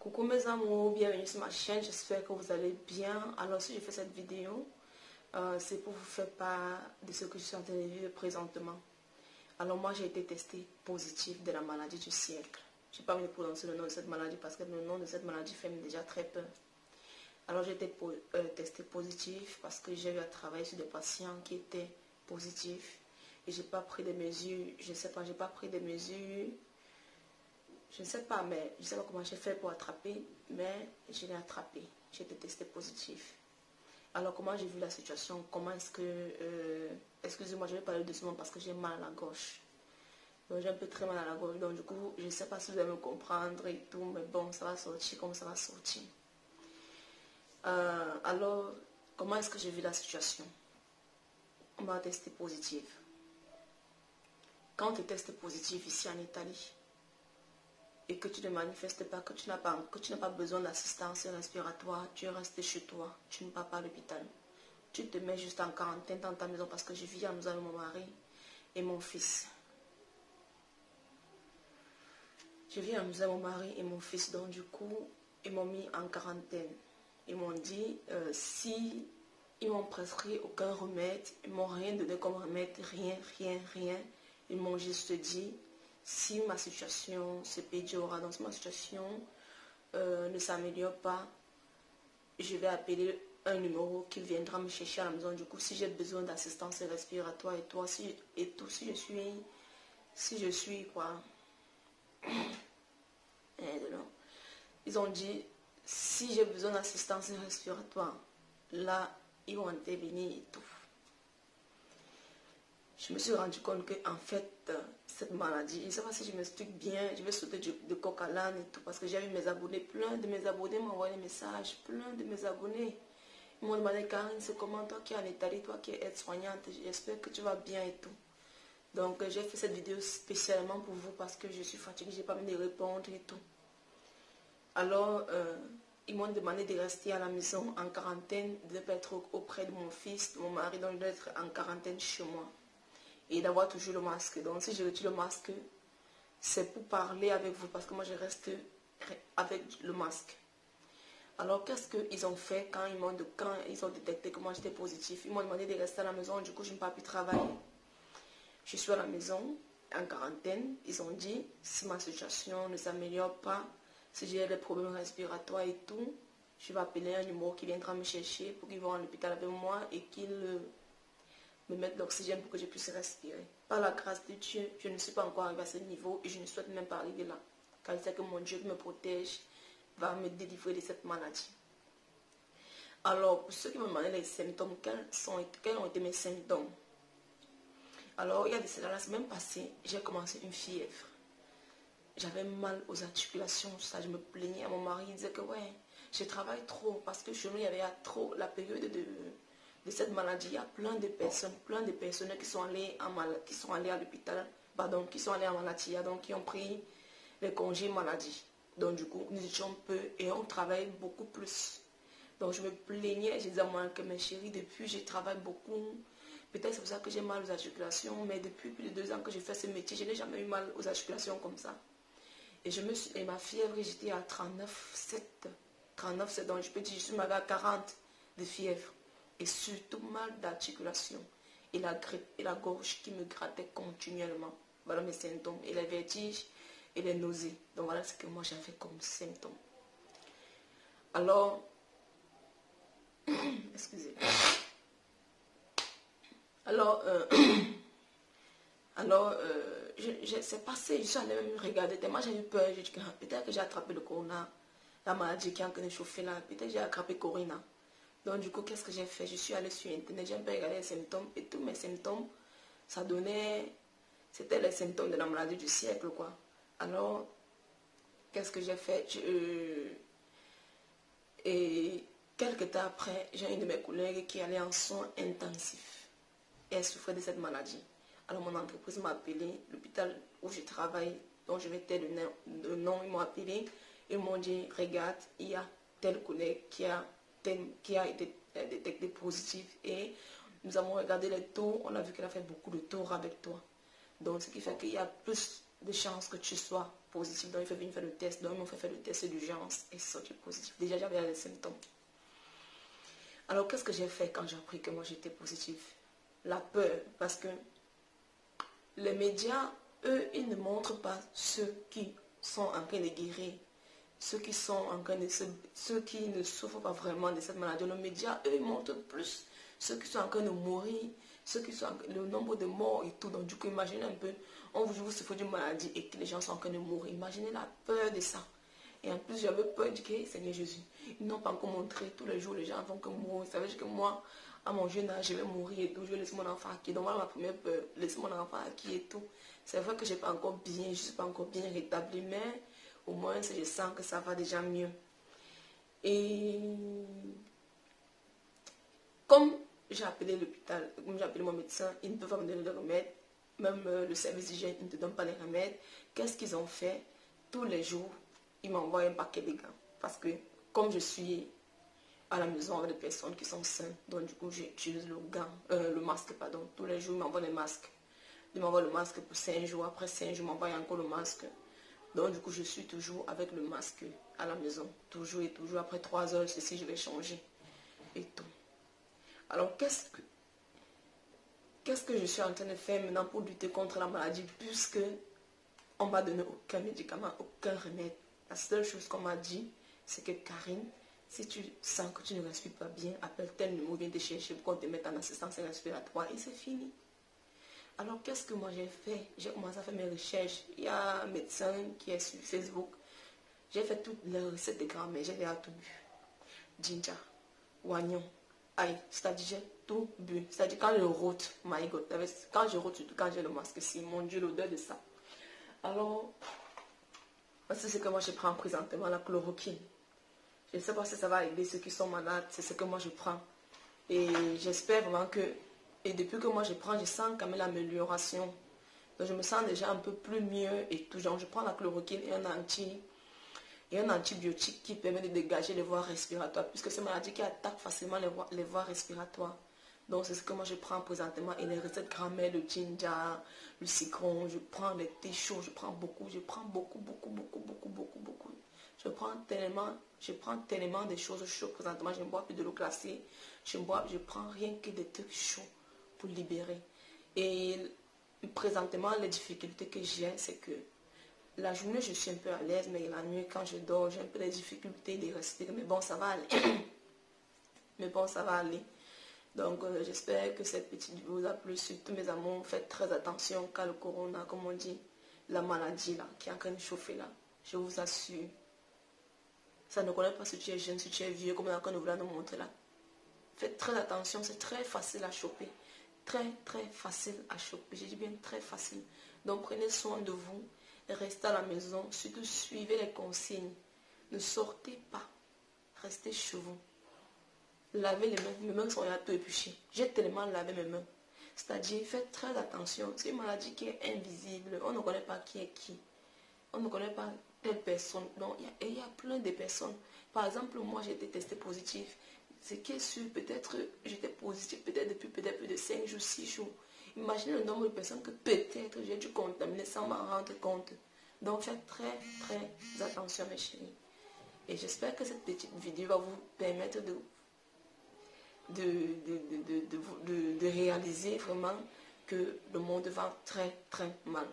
Coucou mes amours, bienvenue sur ma chaîne, j'espère que vous allez bien. Alors si je fais cette vidéo, c'est pour vous faire part de ce que je suis en train de vivre présentement. Alors moi j'ai été testée positive de la maladie du siècle. Je n'ai pas envie de prononcer le nom de cette maladie parce que le nom de cette maladie fait déjà très peur. Alors j'ai été testée positive parce que j'ai eu à travailler sur des patients qui étaient positifs. Et j'ai pas pris des mesures, je ne sais pas, j'ai pas pris des mesures. Je ne sais pas, mais je ne sais pas comment j'ai fait pour attraper, mais je l'ai attrapé. J'ai été testé positif. Alors, comment j'ai vu la situation? Comment est-ce que... excusez-moi, je vais parler doucement parce que j'ai mal à la gorge. Donc, j'ai un peu très mal à la gorge. Donc, du coup, je ne sais pas si vous allez me comprendre et tout, mais bon, ça va sortir comme ça va sortir. Alors, comment est-ce que j'ai vu la situation? On m'a testé positif. Quand tu es testé positif ici en Italie, et que tu ne manifestes pas, que tu n'as pas besoin d'assistance respiratoire, tu restes chez toi, tu ne pars pas à l'hôpital. Tu te mets juste en quarantaine dans ta maison parce que je vis à la maison avec mon mari et mon fils. Je vis à la maison avec mon mari et mon fils, donc du coup, ils m'ont mis en quarantaine. Ils m'ont dit, si ils m'ont prescrit aucun remède, ils m'ont rien donné comme remède, rien. Ils m'ont juste dit, si ma situation se pédiora, donc si ma situation ne s'améliore pas, je vais appeler un numéro qui viendra me chercher à la maison. Du coup, si j'ai besoin d'assistance respiratoire et toi, si je suis quoi, ils ont dit, si j'ai besoin d'assistance respiratoire, là, ils vont intervenir et tout. Je me suis rendu compte que en fait, cette maladie, je ne sais pas si je m'explique bien, je vais sauter de coq à l'âne et tout, parce que j'ai vu mes abonnés, plein de mes abonnés m'ont envoyé des messages, plein de mes abonnés. Ils m'ont demandé, Karine, c'est comment toi qui es en Italie, toi qui es aide-soignante, j'espère que tu vas bien et tout. Donc j'ai fait cette vidéo spécialement pour vous parce que je suis fatiguée, je n'ai pas envie de répondre et tout. Alors, ils m'ont demandé de rester à la maison en quarantaine, de ne pas être auprès de mon fils, de mon mari, donc d'être en quarantaine chez moi. Et d'avoir toujours le masque. Donc si je retire le masque, c'est pour parler avec vous parce que moi je reste avec le masque. Alors qu'est-ce qu'ils ont fait quand ils ont détecté que moi j'étais positif? Ils m'ont demandé de rester à la maison, du coup je n'ai pas pu travailler. Je suis à la maison, en quarantaine. Ils ont dit, si ma situation ne s'améliore pas, si j'ai des problèmes respiratoires et tout, je vais appeler un numéro qui viendra me chercher pour qu'ils vont à l'hôpital avec moi et qu'ils me mettre l'oxygène pour que je puisse respirer. Par la grâce de Dieu, je ne suis pas encore arrivée à ce niveau et je ne souhaite même pas arriver là. Car je sais que mon Dieu qui me protège va me délivrer de cette maladie. Alors, pour ceux qui me demandaient les symptômes, quels ont été mes symptômes? Alors, il y a de cela, la semaine passée, j'ai commencé une fièvre. J'avais mal aux articulations, ça, je me plaignais à mon mari, il disait que ouais, je travaille trop parce que chez nous, il y avait trop la période de cette maladie. Il y a plein de personnes qui sont allées à l'hôpital, pardon, qui sont allées en maladie, donc qui ont pris les congés maladie. Donc du coup, nous étions peu et on travaille beaucoup plus. Donc je me plaignais, je disais à moi que mes chéris, depuis je travaille beaucoup. Peut-être c'est pour ça que j'ai mal aux articulations, mais depuis plus de 2 ans que je fais ce métier, je n'ai jamais eu mal aux articulations comme ça. Et ma fièvre, j'étais à 39,7. Donc je peux dire, je suis à 40 de fièvre. Et surtout mal d'articulation. Et la grippe et la gorge qui me grattait continuellement. Voilà mes symptômes. Et les vertiges et les nausées. Donc voilà ce que moi j'avais comme symptômes. Alors, excusez. Alors, c'est passé, je suis allée même regarder, tellement j'ai eu peur, j'ai dit que peut-être que j'ai attrapé le corona, la maladie qui est en train de chauffer là, peut-être que j'ai attrapé corona. Donc du coup, qu'est-ce que j'ai fait? Je suis allée sur internet, j'ai un peu regardé les symptômes, et tous mes symptômes, ça donnait, c'était les symptômes de la maladie du siècle, quoi. Alors, qu'est-ce que j'ai fait? Et quelques temps après, j'ai une de mes collègues qui allait en soins intensifs, et elle souffrait de cette maladie. Alors mon entreprise m'a appelé, l'hôpital où je travaille, dont je vais taire le nom, ils m'ont appelé, ils m'ont dit, regarde, il y a tel collègue qui a été détecté positif et nous avons regardé les taux, on a vu qu'elle a fait beaucoup de tours avec toi. Donc ce qui fait qu'il y a plus de chances que tu sois positif. Donc, il faut venir faire le test. Donc, ils m'ont fait faire le test d'urgence et sorti positif. Déjà, j'avais les symptômes. Alors, qu'est-ce que j'ai fait quand j'ai appris que moi, j'étais positive? La peur, parce que les médias, eux, ils ne montrent pas ceux qui sont en train de guérir, ceux qui sont en train de ceux qui ne souffrent pas vraiment de cette maladie. Les médias, eux, ils montrent plus ceux qui sont en train de mourir, ceux qui sont le nombre de morts et tout. Donc, du coup, imaginez un peu, on vous souffre d'une maladie et que les gens sont en train de mourir. Imaginez la peur de ça. Et en plus, j'avais peur du Seigneur Jésus. Ils n'ont pas encore montré. Tous les jours, les gens vont que mourir. Ça veut dire que moi, à mon jeune âge, je vais mourir et tout. Je vais laisser mon enfant acquis. Donc, voilà ma première peur. Laisser mon enfant acquis et tout. C'est vrai que je n'ai pas encore bien, je ne suis pas encore bien rétablie, mais au moins, je sens que ça va déjà mieux. Et comme j'ai appelé l'hôpital, comme j'ai appelé mon médecin, ils ne peuvent pas me donner de remèdes. Même le service d'hygiène ne te donne pas les remèdes. Qu'est-ce qu'ils ont fait? Tous les jours, ils m'envoient un paquet de gants. Parce que comme je suis à la maison avec des personnes qui sont saines, donc du coup j'utilise le masque, pardon. Tous les jours, ils m'envoient les masques. Ils m'envoient le masque pour 5 jours. Après 5 jours, ils m'envoient encore le masque. Donc du coup, je suis toujours avec le masque à la maison. Toujours et toujours. Après 3 heures, ceci, je vais changer. Et tout. Alors, qu'est-ce que je suis en train de faire maintenant pour lutter contre la maladie, puisque on m'a donné aucun médicament, aucun remède. La seule chose qu'on m'a dit, c'est que Karine, si tu sens que tu ne respires pas bien, appelle tel numéro, viens te chercher pour qu'on te mette en assistance respiratoire et c'est fini. Alors qu'est-ce que moi j'ai fait? J'ai commencé à faire mes recherches. Il y a un médecin qui est sur Facebook. J'ai fait toutes les recettes de grand-mère, j'ai déjà tout bu. Ginger, oignon, aïe, c'est-à-dire j'ai tout bu. C'est-à-dire quand je rôte, my God, quand je rôte, surtout quand j'ai le masque, c'est mon Dieu, l'odeur de ça. Alors, c'est ce que moi je prends présentement, la chloroquine. Je ne sais pas si ça va aider ceux qui sont malades, c'est ce que moi je prends. Et j'espère vraiment que, et depuis que moi je prends, je sens quand même l'amélioration. Donc je me sens déjà un peu plus mieux et tout. Genre, je prends la chloroquine et un antibiotique qui permet de dégager les voies respiratoires, puisque c'est une maladie qui attaque facilement les voies respiratoires. Donc c'est ce que moi je prends présentement. Et les recettes grand-mère, le ginger, le citron, je prends les thés chauds, je prends beaucoup. Je prends tellement de choses chaudes présentement. Je ne bois plus de l'eau glacée. Je prends rien que des trucs chauds pour libérer. Et présentement, les difficultés que j'ai, c'est que la journée, je suis un peu à l'aise, mais la nuit, quand je dors, j'ai un peu des difficultés de respirer. Mais bon, ça va aller. Donc, j'espère que cette petite vidéo vous a plu. Surtout, mes amours, faites très attention car le corona, comme on dit, la maladie là, qui est en train de chauffer là, je vous assure, ça ne connaît pas si tu es jeune, si tu es vieux, comme on est en train de vous nous montrer là. Faites très attention, c'est très facile à choper. Très, très facile à choper. J'ai dit bien très facile. Donc, prenez soin de vous. Restez à la maison. Surtout, suivez les consignes. Ne sortez pas. Restez chez vous. Lavez les mains. Mes mains sont là tout épluchées. J'ai tellement lavé mes mains. C'est-à-dire, faites très attention. C'est une maladie qui est invisible. On ne connaît pas qui est qui. On ne connaît pas telle personne. Donc, il y a plein de personnes. Par exemple, moi, j'ai été testée positive. Ce qui est sûr, peut-être j'étais positive, peut-être depuis peut-être plus de 5 jours, 6 jours. Imaginez le nombre de personnes que peut-être j'ai dû contaminer sans m'en rendre compte. Donc faites très très attention mes chéris. Et j'espère que cette petite vidéo va vous permettre de réaliser vraiment que le monde va très très mal.